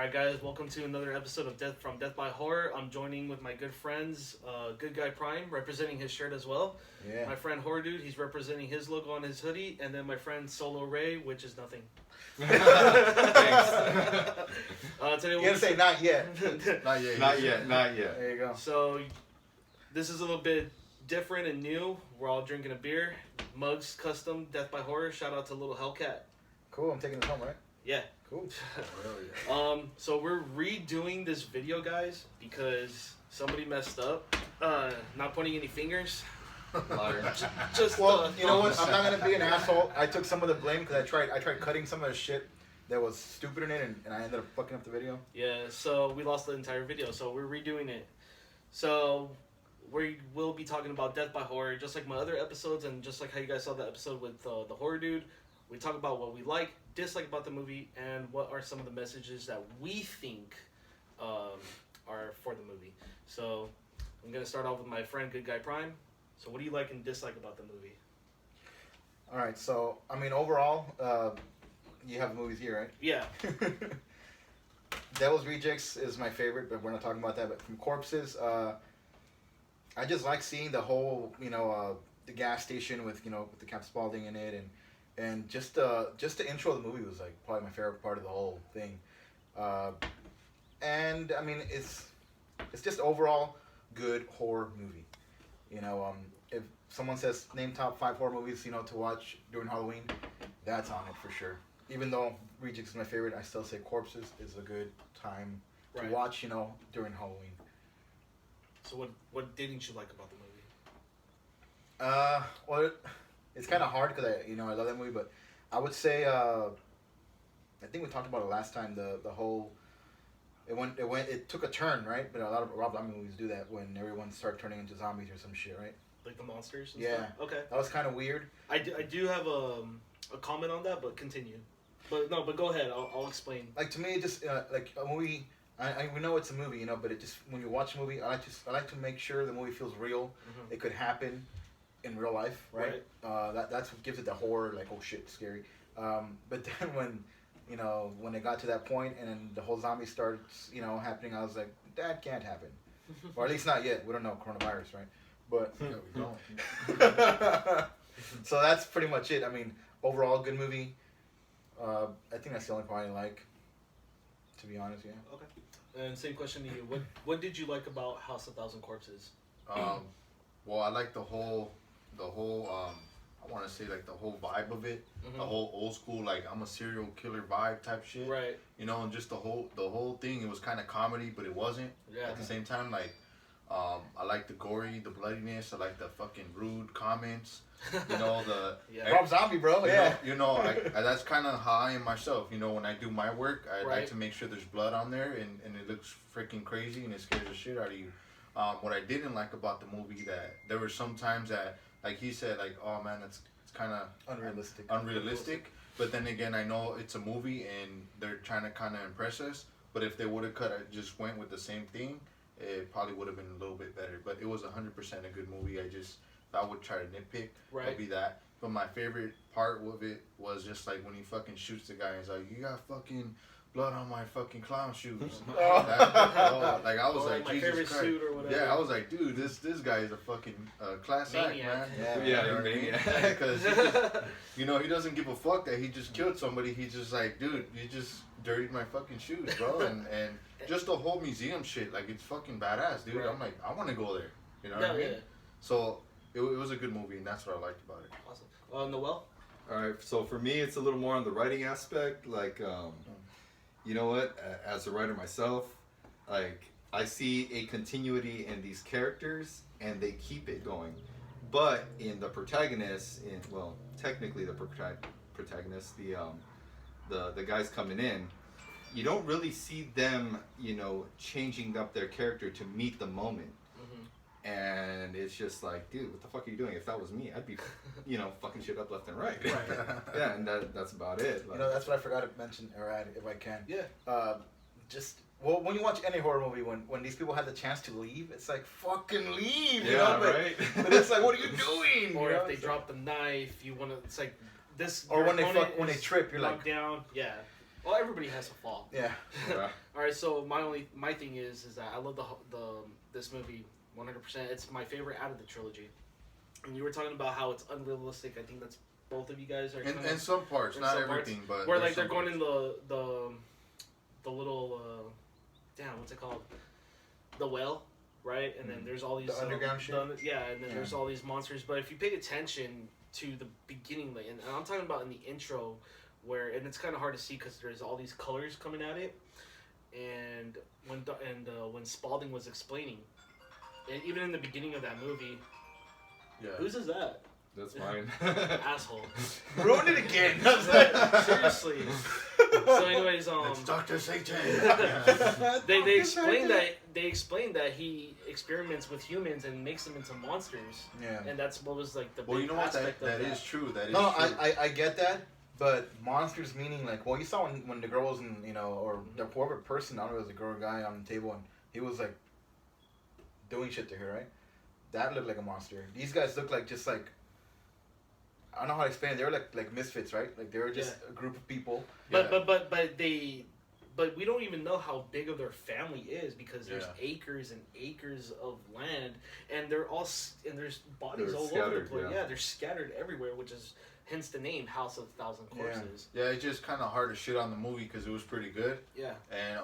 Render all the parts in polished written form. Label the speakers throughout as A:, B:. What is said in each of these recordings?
A: Alright guys, welcome to another episode of Death by Horror. I'm joining with my good friends, Good Guy Prime, representing his shirt as well.
B: Yeah.
A: My friend Horror Dude, he's representing his logo on his hoodie. And then my friend Solo Ray, which is nothing.
C: Thanks.
A: Today
B: You gotta say not yet.
C: Not yet. Not yet. Not yet.
B: There you go.
A: So, this is a little bit different and new. We're all drinking a beer. Mugs Custom, Death by Horror. Shout out to Little Hellcat.
B: Cool, I'm taking it home, right?
A: Yeah.
B: Cool.
A: So we're redoing this video, guys, because somebody messed up. Not pointing any fingers. Just
B: Well, you know what? I'm not gonna be an asshole. I took some of the blame because I tried cutting some of the shit that was stupid in it, and I ended up fucking up the video.
A: Yeah, so we lost the entire video, so we're redoing it. So we will be talking about Death by Horror, just like my other episodes, and just like how you guys saw the episode with the Horror Dude. We talk about what we like, dislike about the movie, and what are some of the messages that we think are for the movie. So I'm gonna start off with my friend Good Guy Prime. So what do you like and dislike about the movie?
B: All right, so I mean, overall, you have the movies here, right?
A: Yeah.
B: Devil's Rejects is my favorite, but we're not talking about that. But from Corpses, I just like seeing the whole, the gas station with the Cap Spaulding in it, and just the intro of the movie was like probably my favorite part of the whole thing. And I mean, it's just overall good horror movie. If someone says name top 5 horror movies, to watch during Halloween, that's on it for sure. Even though Rejects is my favorite, I still say Corpses is a good time to watch, during Halloween.
A: So what didn't you like about the movie?
B: Well, it's kind of hard because I love that movie, but I would say I think we talked about it last time. The whole it took a turn, right? But a lot of Rob Zombie movies do that when everyone started turning into zombies or some shit, right?
A: Like the monsters? And
B: Yeah.
A: stuff? Okay.
B: That was kind of weird.
A: I do have a comment on that, but continue. But go ahead. I'll explain.
B: Like, to me, just like a movie. We know it's a movie, but it just, when you watch a movie, I like to make sure the movie feels real.
A: Mm-hmm.
B: It could happen in real life, right? That's what gives it the horror, like, oh shit, scary. But then when it got to that point and then the whole zombie starts, happening, I was like, that can't happen. Or at least not yet. We don't know coronavirus, right? But
C: Yeah, we don't.
B: so that's pretty much it. I mean, overall, good movie. I think that's the only part I like, to be honest. Yeah.
A: Okay. And same question to you. What did you like about House of Thousand Corpses?
C: Well, I like the whole I want to say like the whole vibe of it,
A: Mm-hmm.
C: the whole old school like I'm a serial killer vibe type shit.
A: Right.
C: And just the whole thing. It was kind of comedy, but it wasn't.
A: Yeah.
C: At the same time, like I like the the bloodiness. I like the fucking rude comments.
A: Yeah.
B: Rob Zombie, bro. Yeah.
C: That's kind of how I am myself. When I do my work, I like to make sure there's blood on there and it looks freaking crazy and it scares the shit out of you. What I didn't like about the movie, that there were some times that, like he said, like, oh man, it's kind of unrealistic. But then again, I know it's a movie and they're trying to kind of impress us. But if they would have just went with the same thing, it probably would have been a little bit better. But it was 100% a good movie. If I would try to nitpick, it'd be that. But my favorite part of it was just like when he fucking shoots the guy and he's like, you got fucking blood on my fucking clown shoes. Like I was like,
A: my
C: Jesus
A: favorite
C: Christ.
A: suit or whatever.
C: Yeah, I was like, dude, this guy is a fucking class act,
A: Maniac.
C: man.
B: Yeah,
C: You know what I mean? Because he doesn't give a fuck that he just killed somebody. He's just like, dude, you just dirtied my fucking shoes, bro. And just the whole museum shit, like, it's fucking badass, dude.
A: Right.
C: I'm like, I want to go there. You know what I mean?
A: Yeah.
C: So it was a good movie, and that's what I liked about it.
A: Awesome. Noel?
D: Alright, so for me, it's a little more on the writing aspect. Like, you know what? As a writer myself, like, I see a continuity in these characters, and they keep it going. But in the protagonist, technically the protagonist, the guys coming in, you don't really see them, changing up their character to meet the moment. And it's just like, dude, what the fuck are you doing? If that was me, I'd be, fucking shit up left and right. Yeah, and that's about it. Like,
B: That's what I forgot to mention, or add, if I can.
A: Yeah.
B: When you watch any horror movie, when these people have the chance to leave, it's like, fucking leave,
D: yeah,
B: But,
D: right?
B: but it's like, what are you doing?
A: Or if they drop the knife, you want to. It's like this.
B: Or when they trip, you're like,
A: down. Yeah. Well, everybody has a flaw.
B: Yeah.
D: Yeah.
A: All right, so my thing is that I love this movie 100%. It's my favorite out of the trilogy. And you were talking about how it's unrealistic. I think that's both of you guys are.
C: In some parts,
A: in
C: not
A: some
C: everything, but
A: where
C: there's
A: like they're
C: some
A: going in
C: parts.
A: the little damn, what's it called? The well, right? And then there's all these
B: The underground shit?
A: yeah, and then
B: Yeah.
A: there's all these monsters. But if you pay attention to the beginning, like, and I'm talking about in the intro, where and it's kind of hard to see because there's all these colors coming at it, and when Spalding was explaining, and even in the beginning of that movie,
C: Yeah.
A: whose is that?
D: That's mine.
A: Asshole.
B: Ruined it again.
A: Seriously. So, anyways,
C: It's Dr. Satan.
A: they explained that he experiments with humans and makes them into monsters,
B: Yeah.
A: and that's what was like the big
C: Well, you know what?
A: aspect
C: That
A: of
C: is true. That is
B: No,
C: true.
B: I get that, but monsters meaning like, well, you saw when the girl was in, or the whoever person, I don't know, it was a girl or guy on the table, and he was like doing shit to her, right? That looked like a monster. These guys look like just like, I don't know how to explain it. They were like misfits, right? Like they were just a group of people.
A: But
C: Yeah.
A: but we don't even know how big of their family is because there's
C: Yeah.
A: acres and acres of land, and they're all and there's bodies
D: They're
A: all over the
D: scattered,
A: place.
D: yeah.
A: Yeah, they're scattered everywhere, which is hence the name House of a Thousand
B: Yeah.
A: Corpses.
C: Yeah, it's just kind of hard to shit on the movie because it was pretty good.
A: Yeah.
C: And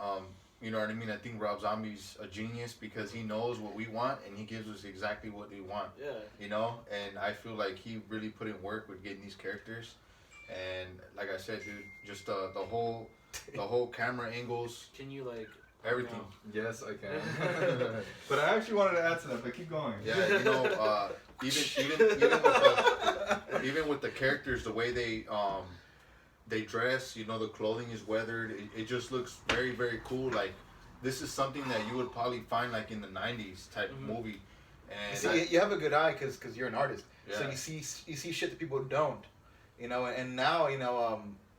C: you know what I mean? I think Rob Zombie's a genius because he knows what we want and he gives us exactly what we want.
A: Yeah.
C: You know? And I feel like he really put in work with getting these characters. And like I said, dude, just the whole camera angles,
A: Can you like
C: everything.
D: Yes, I can. But I actually wanted to add to that, but keep going.
C: Yeah, you know, even with the characters, the way they dress, you know, the clothing is weathered. It just looks very, very cool. Like, this is something that you would probably find, like, in the 90s type
A: Mhm.
C: movie. And
B: See, you have a good eye because you're an artist. So
C: Yeah.
B: you see shit that people don't, and now,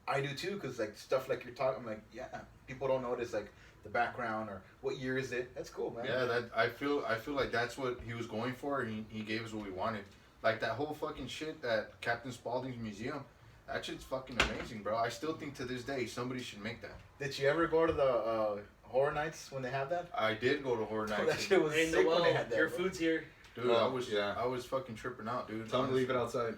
B: I do too because, like, stuff like you're talking, I'm like, yeah, people don't notice, like, the background or what year is it. That's cool, man.
C: yeah, that I feel like that's what he was going for. He gave us what we wanted. Like, that whole fucking shit at Captain Spaulding's museum, that shit's fucking amazing, bro. I still think to this day, somebody should make that.
B: Did you ever go to the horror nights when they have that?
C: I did go to Horror
B: That
C: Nights.
B: shit was
A: Hey
B: sick when
A: Noel,
B: they had that.
A: your
B: bro.
A: food's here.
C: Dude,
D: Oh, yeah.
C: I was fucking tripping out, dude.
D: Tell him to leave it outside.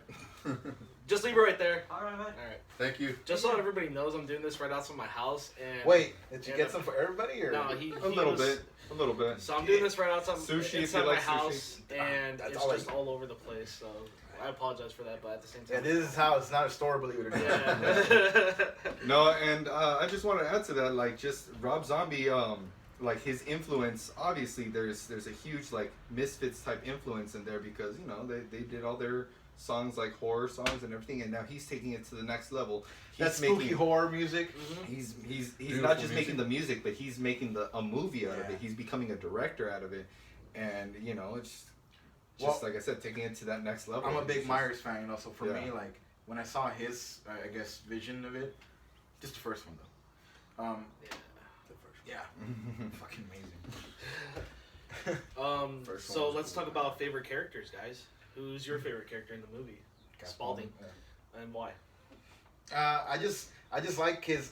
A: Just leave it right there.
E: All right, man.
A: All right.
C: Thank you.
A: Just so everybody knows, I'm doing this right outside my house. And
B: Wait, did you
A: Yeah,
B: get
A: no.
B: some for everybody or?
A: no, he
D: A little
A: was,
D: bit. A little bit.
A: So I'm doing this right outside
D: Sushi, if
A: inside
D: you
A: my
D: like sushi.
A: house, and
B: That's
A: it's
B: all I
A: just
B: eat.
A: all over the place. So I apologize for that, but at the same
B: Yeah,
A: time,
B: this is how it's not a store, believe it or not.
A: Yeah.
D: No, and I just want to add to that, like, just Rob Zombie, like, his influence, obviously there's a huge, like, Misfits type influence in there because, you know, they did all their songs, like, horror songs and everything, and now he's taking it to the next level.
B: That spooky horror music.
A: Mhm.
D: He's
C: Beautiful
D: not just
C: music.
D: making the music, but he's making a movie out of
B: Yeah.
D: it. He's becoming a director out of it, and you know, it's
B: Well,
D: just like I said, taking it to that next level.
B: I'm a big
D: It's
B: Myers fan, so for
D: Yeah.
B: me, like, when I saw his, I guess, vision of it, just the first one though. Yeah,
D: just-
B: fucking amazing.
C: First
A: So
C: one was
A: let's
C: cool.
A: talk about favorite characters, guys. Who's your favorite character in the movie, Spalding.
B: Yeah.
A: and why?
B: I just like his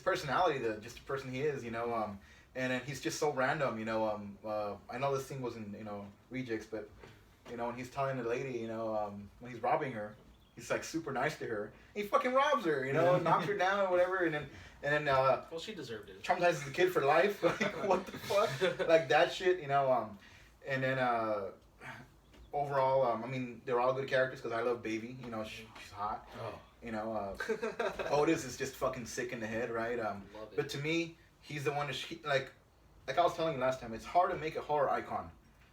B: personality, just the person he is, and then he's just so random, I know this thing wasn't, rejects, but, when he's telling the lady, when he's robbing her, he's like super nice to her. He fucking robs her, knocks her down or whatever, and then
A: Well, she deserved it.
B: traumatizes the kid for life. Like, what the fuck? Like that shit, and then overall, I mean, they're all good characters because I love Baby. She's hot.
D: Oh.
B: Otis is just fucking sick in the head, right?
A: Love it.
B: But to me, he's the one like I was telling you last time, it's hard to make a horror icon.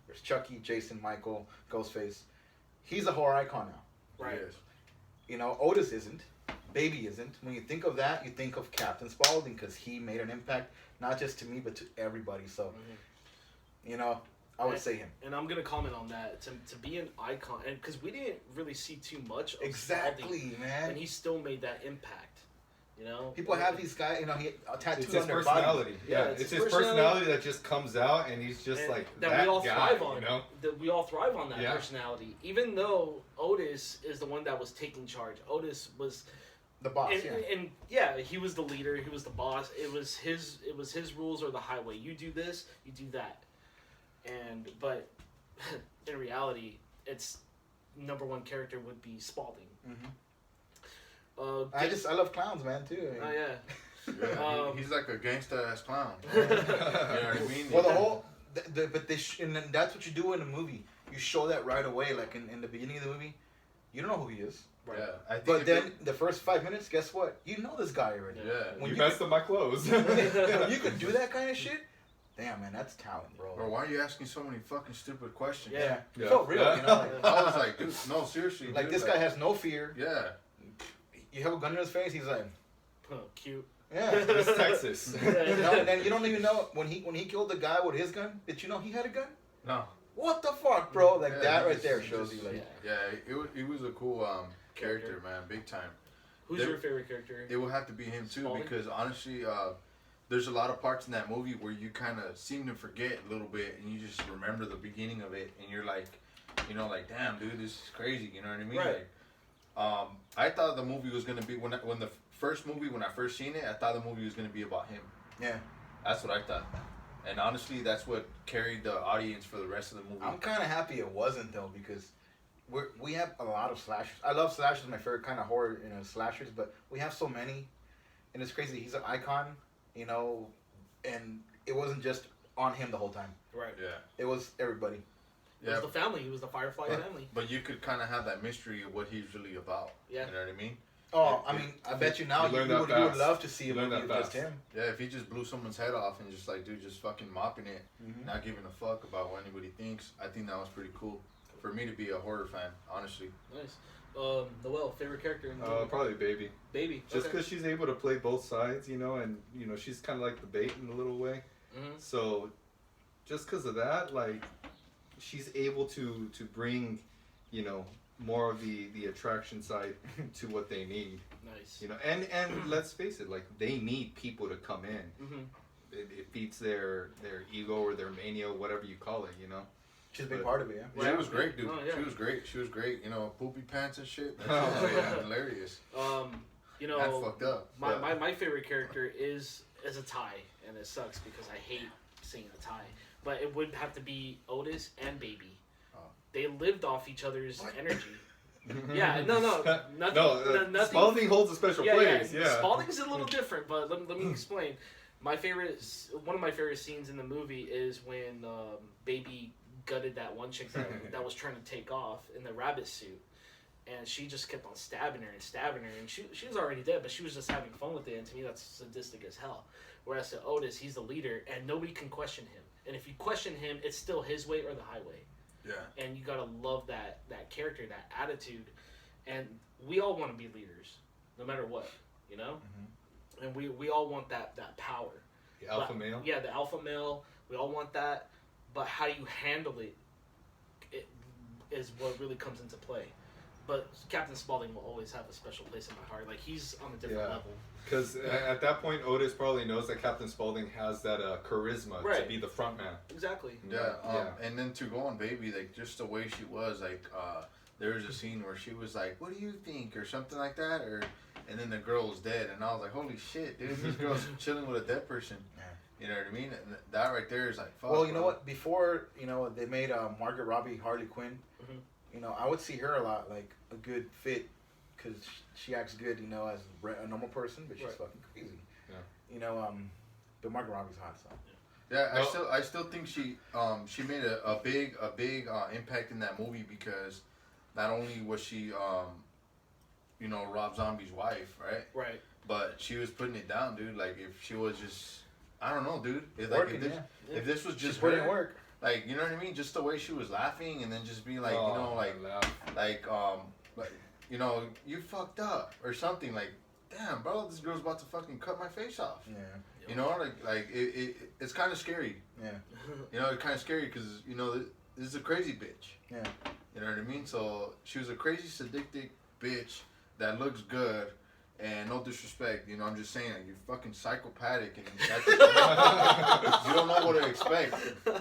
B: There's Chucky, Jason, Michael, Ghostface. He's a horror icon now.
A: Right.
C: Yes.
B: Otis isn't. Baby isn't. When you think of that, you think of Captain Spaulding because he made an impact not just to me but to everybody. So,
A: Mhm.
B: I would say him.
A: And I'm gonna comment on that to be an icon, and because we didn't really see too much of Spalding,
B: Exactly, man.
A: and he still made that impact.
B: People have these guys, he tattoos
D: It's his
B: on their
D: personality.
B: body.
D: Yeah,
A: Yeah,
D: it's
A: it's
D: his
A: his
D: personality that just comes out, and he's just
A: And
D: like
A: that
D: that
A: we all
D: guy,
A: thrive on.
D: you know?
A: That we all thrive on that
D: Yeah.
A: personality, even though Otis is the one that was taking charge. Otis was
B: The boss,
A: and yeah, he was the leader. He was the boss. It was his rules or the highway. You do this, you do that. But in reality, its number one character would be Spaulding.
B: I love clowns, man, too.
A: Oh yeah.
C: Yeah, he's like a gangsta ass clown. You know what I mean?
B: Well, the whole, and then that's what you do in a movie. You show that right away, like in the beginning of the movie. You don't know who he is.
A: Right.
C: Yeah, I think.
B: But then the first 5 minutes, guess what? You know this guy already.
C: Yeah.
B: When
D: you messed up my clothes.
B: when you can do that kind of shit, damn, man, that's talent, bro.
C: Bro, why are you asking so many fucking stupid questions?
B: Yeah.
D: Yeah.
B: It felt real,
D: Yeah.
B: you know. Like,
C: I was like, dude, no, seriously.
B: like
C: dude,
B: this guy has no fear.
C: Yeah.
B: You have a gun in his face, he's like,
A: Oh, cute.
B: yeah.
D: It's Texas.
B: You know, and then you don't even know when he killed the guy with his gun. Did you know he had a gun?
C: No.
B: What the fuck, bro? Like
C: Yeah,
B: that
C: he
B: right
C: just-
B: there
C: he
B: shows
C: just-
B: you, like,
A: Yeah.
C: Yeah, it was a cool character, man, big time.
A: Who's
C: There-
A: your favorite character?
C: It will have to be him too,
A: Spaulding?
C: because honestly, there's a lot of parts in that movie where you kind of seem to forget a little bit, and you just remember the beginning of it, and you're like, you know, like, damn, dude, this is crazy. You know what I mean?
A: Right.
C: Like, I thought the movie was gonna be when the first movie, when I first seen it, I thought the movie was gonna be about him.
B: yeah.
C: That's what I thought, and honestly, that's what carried the audience for the rest of the movie.
B: I'm kind of happy it wasn't though, because we have a lot of slashers. I love slashers, my favorite kind of horror, you know, slashers. But we have so many, and it's crazy. He's an icon, you know, and it wasn't just on him the whole time.
A: Right.
C: Yeah.
B: It was everybody.
A: It was the family. He was the Firefly family.
C: But you could kind of have that mystery of what he's really about.
A: Yeah.
C: You know what I mean?
B: Oh,
C: Yeah,
B: I mean, I bet you now
D: you
B: you
D: learn
B: would,
D: that
B: you would
D: fast.
B: love to see a
D: You learn
B: movie
D: that
B: with just
D: fast.
B: him.
C: Yeah, if he just blew someone's head off and just like, dude, just fucking mopping it, not giving a fuck about what anybody thinks, I think that was pretty cool for me to be a horror fan, honestly.
A: Nice. Noelle, favorite character in the movie?
D: Probably Baby.
A: Baby.
D: Just
A: okay.
D: because she's able to play both sides, you know, and you know she's kind of like the bait in a little way.
A: Mhm.
D: So, just because of that, like, she's able to bring, you know, more of the attraction side to what they need.
A: Nice.
D: You know, and let's face it, like they need people to come in.
A: Mm-hmm.
D: It feeds their ego or their mania, whatever you call it. You know.
B: She's a big
D: But-
B: part of it, yeah.
C: She was great, dude.
A: Oh, yeah.
C: She was great. She was great. You know, poopy pants and shit. That
D: Oh,
C: shit was
D: yeah.
C: hilarious.
A: You
C: That's
A: know,
C: fucked up.
A: my favorite character is a tie, and it sucks because I hate seeing a tie. But it would have to be Otis and Baby.
C: Oh.
A: They lived off each other's
B: What?
A: energy. Yeah, no, nothing. Nothing.
D: Spalding holds a special place. Yeah.
A: Spalding's a little different, but let me explain. One of my favorite scenes in the movie is when Baby gutted that one chick that was trying to take off in the rabbit suit, and she just kept on stabbing her, and she was already dead, but she was just having fun with it, and to me that's sadistic as hell. Whereas to Otis, he's the leader, and nobody can question him. And if you question him, it's still his way or the highway.
C: Yeah.
A: And you gotta love that character, that attitude, and we all want to be leaders, no matter what, you know. And we all want that power.
D: The alpha
A: But-
D: male.
A: Yeah, the alpha male. We all want that, but how you handle it is what really comes into play. But Captain Spaulding will always have a special place in my heart. Like he's on a different
D: Yeah.
A: level.
D: Because at that point, Otis probably knows that Captain Spaulding has that charisma to
A: Right.
D: be the front man.
A: Exactly.
C: Yeah,
D: Yeah.
C: And then to go on Baby, like just the way she was, like there was a scene where she was like, "What do you think?" or something like that, and then the girl was dead, and I was like, "Holy shit, dude, this girl's chilling with a dead person."
B: Yeah.
C: You know what I mean? And that right there is like, fuck.
B: Well, you know
C: bro.
B: what? Before, you know, they made Margaret Robbie Harley Quinn.
A: Mhm.
B: You know, I would see her a lot, like a good fit, because she acts good, you know, as a normal person, but she's
A: Right.
B: fucking crazy.
D: Yeah.
B: You know, but Margaret Robbie's hot, so.
C: Yeah,
D: No.
C: I still think she made a big impact in that movie, because not only was she you know, Rob Zombie's wife, right?
A: Right.
C: But she was putting it down, dude. Like if she was just, I don't know, dude. If, like,
B: Working, yeah.
C: if this was
B: She's
C: just
B: putting in
C: her,
B: work.
C: like, you know what I mean? Just the way she was laughing, and then just be like,
D: Oh,
C: you know, like
D: laugh.
C: you know, you fucked up or something. Like, damn, bro, this girl's about to fucking cut my face off.
B: Yeah,
C: You know, like it's kind of scary.
B: yeah,
C: You know, it's kind of scary because, you know, this is a crazy bitch.
B: yeah.
C: You know what I mean? So she was a crazy, sadistic bitch that looks good. And no disrespect, you know, I'm just saying, like, you're fucking psychopathic, and that's, you don't know what to expect.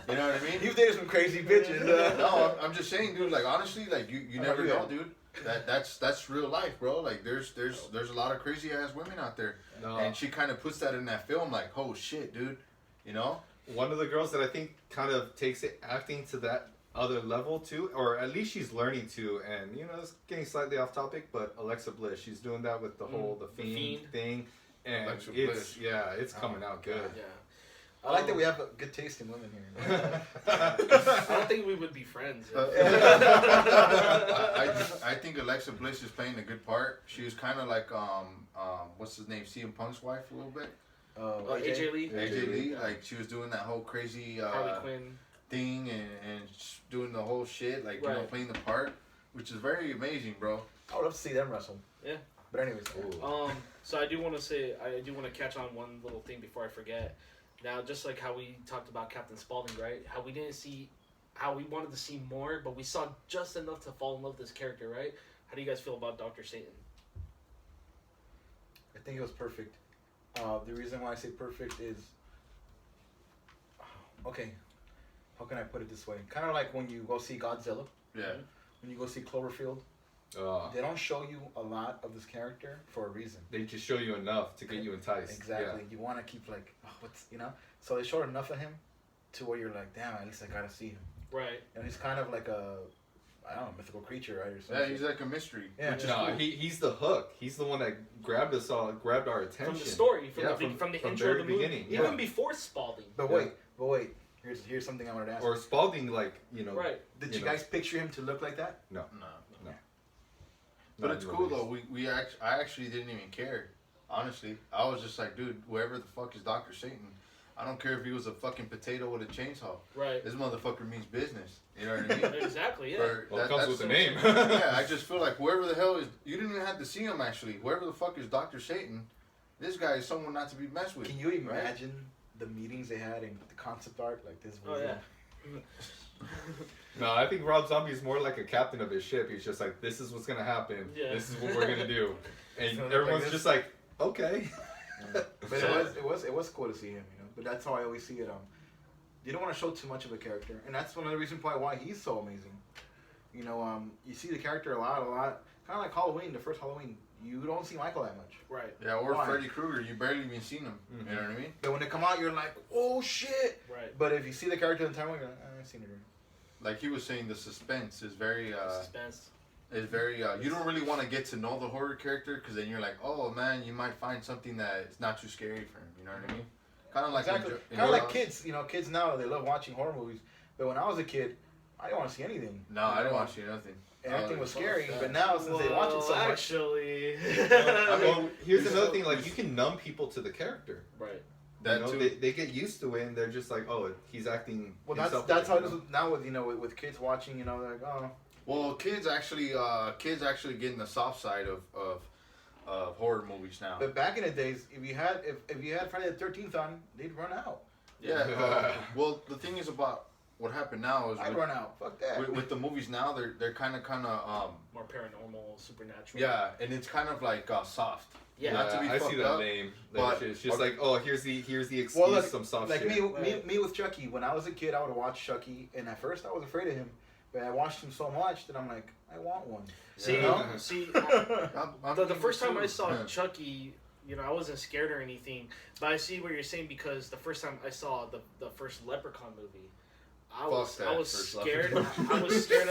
C: You know what I mean?
B: You've dated some crazy bitches.
C: No, I'm just saying, dude. Like honestly, like you
B: I
C: never
B: do
C: know,
B: that.
C: dude. That's real life, bro. Like there's a lot of crazy ass women out there,
D: No.
C: and she kind of puts that in that film, like, oh shit, dude, you know.
D: One of the girls that I think kind of takes it acting to that other level too, or at least she's learning to, and you know, it's getting slightly off topic, but Alexa Bliss, she's doing that with the whole the fiend thing, and
C: Alexa
D: it's
C: Bliss.
D: it's coming out good.
A: Yeah.
B: I like that we have a good taste in women here.
A: I don't think we would be friends.
C: I think Alexa Bliss is playing a good part. She was kind of like what's his name, CM Punk's wife a little bit.
A: AJ Lee.
C: AJ Lee,
A: Yeah.
C: like she was doing that whole crazy
A: Harley Quinn.
C: thing and doing the whole shit, like you know,
A: Right.
C: playing the part, which is very amazing, bro.
B: I would love to see them wrestle.
A: Yeah.
B: But anyways,
A: So I do want to say, I do want to catch on one little thing before I forget. Now, just like how we talked about Captain Spaulding, right? How we didn't see, how we wanted to see more, but we saw just enough to fall in love with this character, right? How do you guys feel about Dr. Satan?
B: I think it was perfect. The reason why I say perfect is, okay, how can I put it this way? Kind of like when you go see Godzilla,
C: Yeah.
B: when you go see Cloverfield,
D: Uh,
B: they don't show you a lot of this character for a reason.
D: they just show you enough to get you enticed.
B: Exactly. You want to keep like, oh, what's, you know? So they showed enough of him to where you're like, damn, at least I gotta see him.
A: Right.
B: And he's kind of like a, I don't know, mythical creature, right? Or something.
C: Yeah, he's like a mystery.
B: Yeah.
C: Which is
D: No,
C: cool.
D: he's the hook. He's the one that grabbed us all, grabbed our attention.
A: From the story, from
D: Yeah,
A: the from the
D: from
A: intro of
D: very
A: the movie,
D: beginning,
A: even
D: yeah.
A: before Spaulding.
B: But wait. Here's something I wanted to ask.
D: Or Spalding, like, you know.
A: Right.
B: Did
D: you
B: you
D: know.
B: guys picture him to look like that?
C: No.
D: Not
C: But it's
D: in
C: cool
D: movies.
C: though. I actually didn't even care. Honestly, I was just like, dude, whoever the fuck is Dr. Satan, I don't care if he was a fucking potato with a chainsaw.
A: Right.
C: This motherfucker means business. You know what I mean?
A: Exactly. Yeah.
C: Or
D: Well, it comes with the
C: that's-
D: name.
C: Yeah, I just feel like whoever the hell is, you didn't even have to see him actually. Whoever the fuck is Dr. Satan, this guy is someone not to be messed with.
B: Can you
C: right?
B: imagine the meetings they had and the concept art? Like this
A: Oh
B: was
A: yeah.
D: No, I think Rob Zombie is more like a captain of his ship. He's just like, this is what's gonna happen.
A: Yeah.
D: This is what we're gonna do, and
B: So, like
D: everyone's
B: this-
D: just like, okay.
B: But it was cool to see him, you know. But that's how I always see it. You don't want to show too much of a character, and that's one of the reasons why he's so amazing. You know, you see the character a lot. Kind of like Halloween, the first Halloween. You don't see Michael that much.
A: Right.
C: Yeah, or
B: Why?
C: Freddy Krueger, you barely even seen him.
D: Mhm.
C: You know what I mean?
B: But when they come out, you're like, oh shit!
A: Right.
B: But if you see the character in the time, you're like, I've seen it already.
C: Like he was saying, the suspense is very,
A: Suspense.
C: you don't really want to get to know the horror character because then you're like, oh man, you might find something that is not too scary for him. You know what I mean? Kind of like
B: Exactly.
C: in
B: Kind of like
C: Jaws.
B: kids. You know, kids now they love watching horror movies. But when I was a kid, I didn't want to see anything.
C: No, I didn't watch nothing.
B: Everything was
C: fuck
B: scary.
C: that.
B: But now since they watch it so much,
A: Actually.
D: I mean, here's
C: It's
D: another
C: so-
D: thing. Like, you can numb people to the character.
A: right.
C: That
D: you know,
C: too.
D: they get used to it, and they're just like, oh, he's acting.
B: well,
D: himself
B: that's how it
D: again,
B: is
D: you know?
B: now with with kids watching. You know, they're like, oh.
C: Well, kids actually getting the soft side of horror movies now.
B: But back in the days, if you had Friday the 13th on, they'd run out.
C: Yeah. Well, the thing is about what happened now is
B: I'd run out. Fuck that.
C: with the movies now, they're kind of
A: More paranormal, supernatural.
C: yeah, and it's kind of like soft.
A: Yeah.
C: Not to be
D: I see
C: fucked
D: that
C: up,
D: name.
C: but-
D: It's just
C: okay.
D: like, oh, here's the excuse,
B: Well, look,
D: some soft
B: like
D: shit.
B: me with Chucky. When I was a kid, I would watch Chucky, and at first I was afraid of him, but I watched him so much that I'm like, I want one.
A: See,
B: You know?
A: see,
C: I'm
A: the first time I saw
C: Yeah.
A: Chucky, you know, I wasn't scared or anything. But I see what you're saying because the first time I saw the first Leprechaun movie, I was
C: first
A: scared.
C: Leprechaun.
A: I was scared.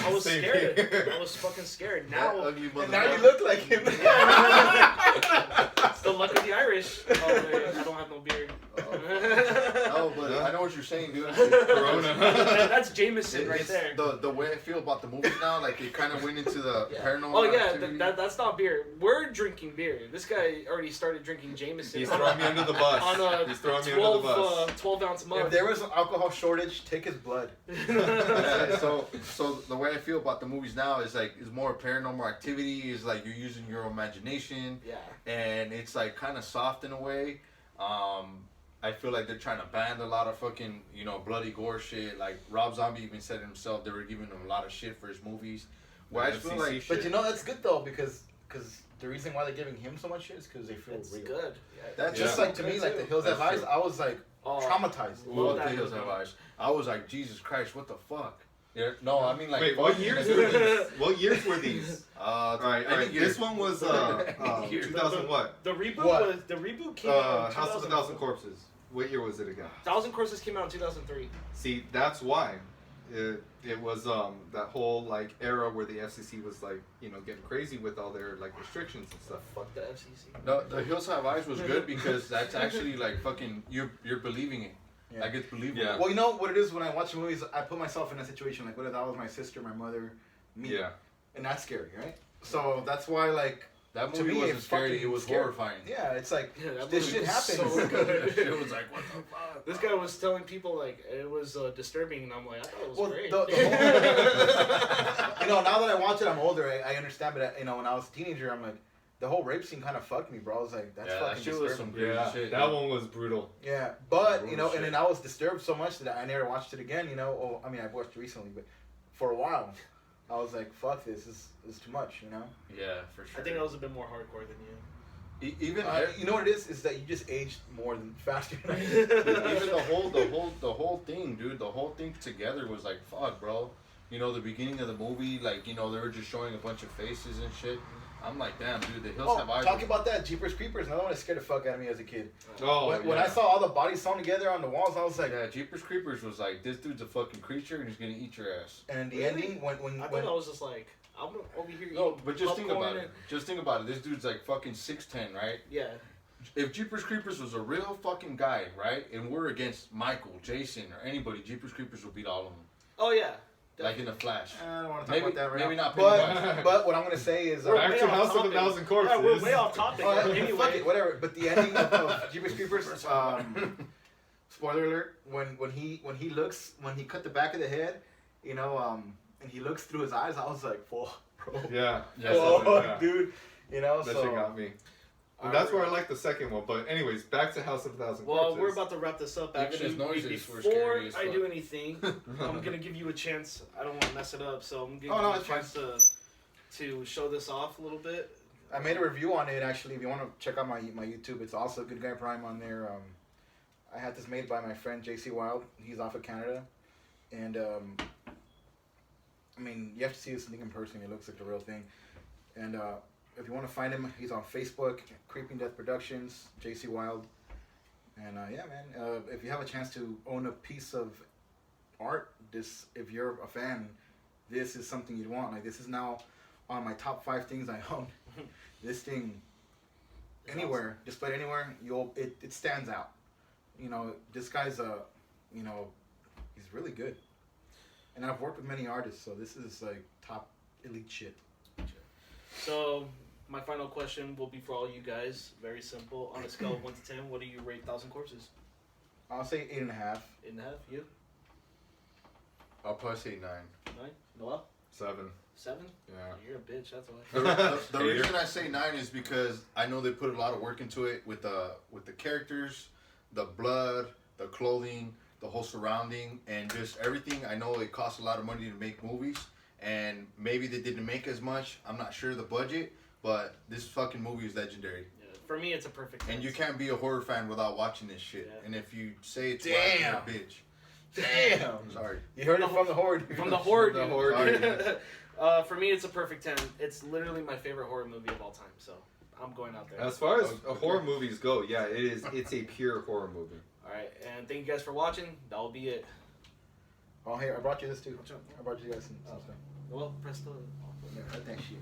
A: I was
D: Same
A: scared.
D: here.
A: I was fucking scared.
C: That
A: Now,
C: ugly
B: And now you
C: motherfucker.
B: look like him.
A: it's the luck of the Irish. Oh wait, I don't have no beard.
C: No, but I know what you're saying, dude.
D: Corona.
A: That's Jameson right
C: It's
A: there.
C: the way I feel about the movies now, like it kind of went into the
A: Yeah.
C: paranormal.
A: Oh yeah,
C: activity.
A: that's not beer. We're drinking beer. This guy already started drinking Jameson.
D: He's
A: on
D: throwing me
A: a-
D: under the bus.
A: on a
D: He's throwing me
A: 12,
D: under the bus.
A: 12-ounce mug.
B: If there was an alcohol shortage, take his blood.
C: Yeah, so the way I feel about the movies now is like it's more paranormal activity. Is like you're using your imagination,
A: Yeah.
C: and it's like kind of soft in a way. I feel like they're trying to ban a lot of fucking bloody gore shit. Like Rob Zombie even said himself, they were giving him a lot of shit for his movies. Where I just feel
D: FCC
C: like,
D: shit.
B: But you know that's good though because the reason why they're giving him so much shit is because they feel
A: It's
B: real.
A: good. Yeah.
C: That's
B: Just
D: Yeah.
B: like to me, like the Hills
C: That's
B: Have Eyes,
C: true.
B: I was like
A: Oh,
B: traumatized.
A: Love
C: Love
A: that
C: the Hills
A: movie.
C: Have Eyes. I was like, Jesus Christ, what the fuck? Yeah, no, I mean like.
D: Wait, what years were these? What years were these? All right.
C: Any year.
D: This one was 2000 what?
A: The reboot
B: What?
A: came out in
D: House of a Thousand Corpses. What year was it again?
A: Thousand Corpses came out in 2003.
D: See, that's why. It was that whole like era where the FCC was like, you know, getting crazy with all their like restrictions and stuff.
A: Fuck the FCC.
C: No, the Hills Have Eyes was good because that's actually like fucking you're believing it.
B: Yeah.
C: Like it's believable.
D: Yeah.
B: Well, you know what it is when I watch movies, I put myself in a situation like, what if that was my sister, my mother, me?
D: Yeah.
B: And that's scary, right? So that's why, like,
C: That
B: to
C: movie
B: me,
C: wasn't
B: it's
C: scary.
B: fucking
C: It was
B: scary.
C: horrifying.
B: Yeah, it's like,
A: Yeah, that
B: this
A: movie
B: shit
A: was
B: happens.
A: so good.
C: It was like, what the fuck?
A: This guy was telling people like it was disturbing, and I'm like, I thought it was
B: Well,
A: great.
B: the whole, you know, now that I watch it, I'm older. I understand, but you know, when I was a teenager, I'm like, the whole rape scene kind of fucked me, bro. I was like, that's
C: Yeah,
B: fucking
C: that shit was some
B: disturbing.
C: crazy shit.
D: that
C: dude.
D: one was brutal.
B: Yeah, but you know,
C: Bullshit.
B: and then I was disturbed so much that I never watched it again. You know, I mean, I watched it recently, but for a while, I was like, fuck this. This is too much. You know.
C: Yeah, for sure.
A: I think I was a bit more hardcore than you.
C: Even
B: You know what it is that you just aged more than faster. Than I did.
C: even the whole thing, dude. The whole thing together was like, fuck, bro. You know, the beginning of the movie, like, you know, they were just showing a bunch of faces and shit. I'm like, damn, dude, the Hills Have
B: Oh,
C: Eyes.
B: talking about that, Jeepers Creepers. Another one that scared the fuck out of me as a kid.
D: Oh,
B: When I saw all the bodies sewn together on the walls, I was like,
C: Yeah, Jeepers Creepers was like, this dude's a fucking creature and he's gonna eat your ass.
B: and the
A: Really?
B: ending when
A: I thought I was just like, I'm over here.
C: No,
A: eating
C: but just think
A: popcorn
C: about it.
A: and-
C: Just think about it. This dude's like fucking 6'10", right?
A: Yeah.
C: If Jeepers Creepers was a real fucking guy, right, and we're against Michael, Jason, or anybody, Jeepers Creepers would beat all of them.
A: Oh yeah.
C: Like in a flash.
B: I don't want to talk
C: Maybe-
B: about that right
C: maybe
B: now.
C: not
B: But
C: Pennywise.
B: but what I'm gonna say is,
A: We're
D: Back
A: way
D: to
A: off
D: House of a
A: topic.
D: Thousand Corpses.
A: Yeah, we're way off topic. Anyway.
B: fuck it, whatever. But the ending of Jeepers Creepers, spoiler alert, when he cut the back of the head, you know, and he looks through his eyes, I was like, whoa, bro,
D: Yeah.
C: Yeah,
B: whoa,
D: yeah.
B: dude, you know.
D: That
B: so
D: shit got me. And that's where I like the second one. But anyways, back to House of a Thousand
A: Well,
D: Corpses.
A: we're about to wrap this up.
C: Even
A: Actually,
C: his noises were
A: before
C: scary as
A: I
C: fuck.
A: do anything, I'm gonna give you a chance. I don't want to mess it up, so I'm gonna
B: Oh, no,
A: give you a
B: it's
A: chance to show this off a little bit.
B: I made a review on it actually. If you want to check out my YouTube, it's also Good Guy Prime on there. I had this made by my friend JC Wild. He's off of Canada, and I mean, you have to see this thing in person. It looks like the real thing. And if you want to find him, he's on Facebook, Creeping Death Productions, JC Wild. And yeah, man, if you have a chance to own a piece of art, if you're a fan, this is something you'd want. Like, this is now on my top 5 things I own. This thing, anywhere, displayed anywhere, it stands out. You know, this guy's you know, he's really good. And I've worked with many artists, so this is like top elite shit.
A: So my final question will be for all you guys. Very simple. On a scale of 1 to 10, what do you rate Thousand Corpses?
B: I'll say 8.5.
A: 8.5. You?
C: I'll probably say 9.
A: 9. Noel?
D: 7.
A: 7.
D: Yeah.
A: You're a bitch. That's why.
C: The reason I say 9 is because I know they put a lot of work into it with the characters, the blood, the clothing, the whole surrounding, and just everything. I know it costs a lot of money to make movies, and maybe they didn't make as much. I'm not sure the budget, but this fucking movie is legendary.
A: Yeah, for me, it's a perfect.
C: And
A: 10.
C: you can't be a horror fan without watching this shit.
A: Yeah.
C: And if you say it's whack, you're a
B: Damn.
C: bitch.
B: Damn!
C: Sorry.
B: You heard it from the horde.
A: From the horror.
D: The
A: dude.
D: horror,
A: For me, it's a perfect 10. It's literally my favorite horror movie of all time. So I'm going out there.
D: As far as
C: Okay.
D: horror movies go, yeah, it's a pure horror movie.
A: All right, and thank you guys for watching. That will be it.
B: Oh, here, I brought you this too. I brought you guys some stuff.
A: Well, press the.
B: Yeah, that shit.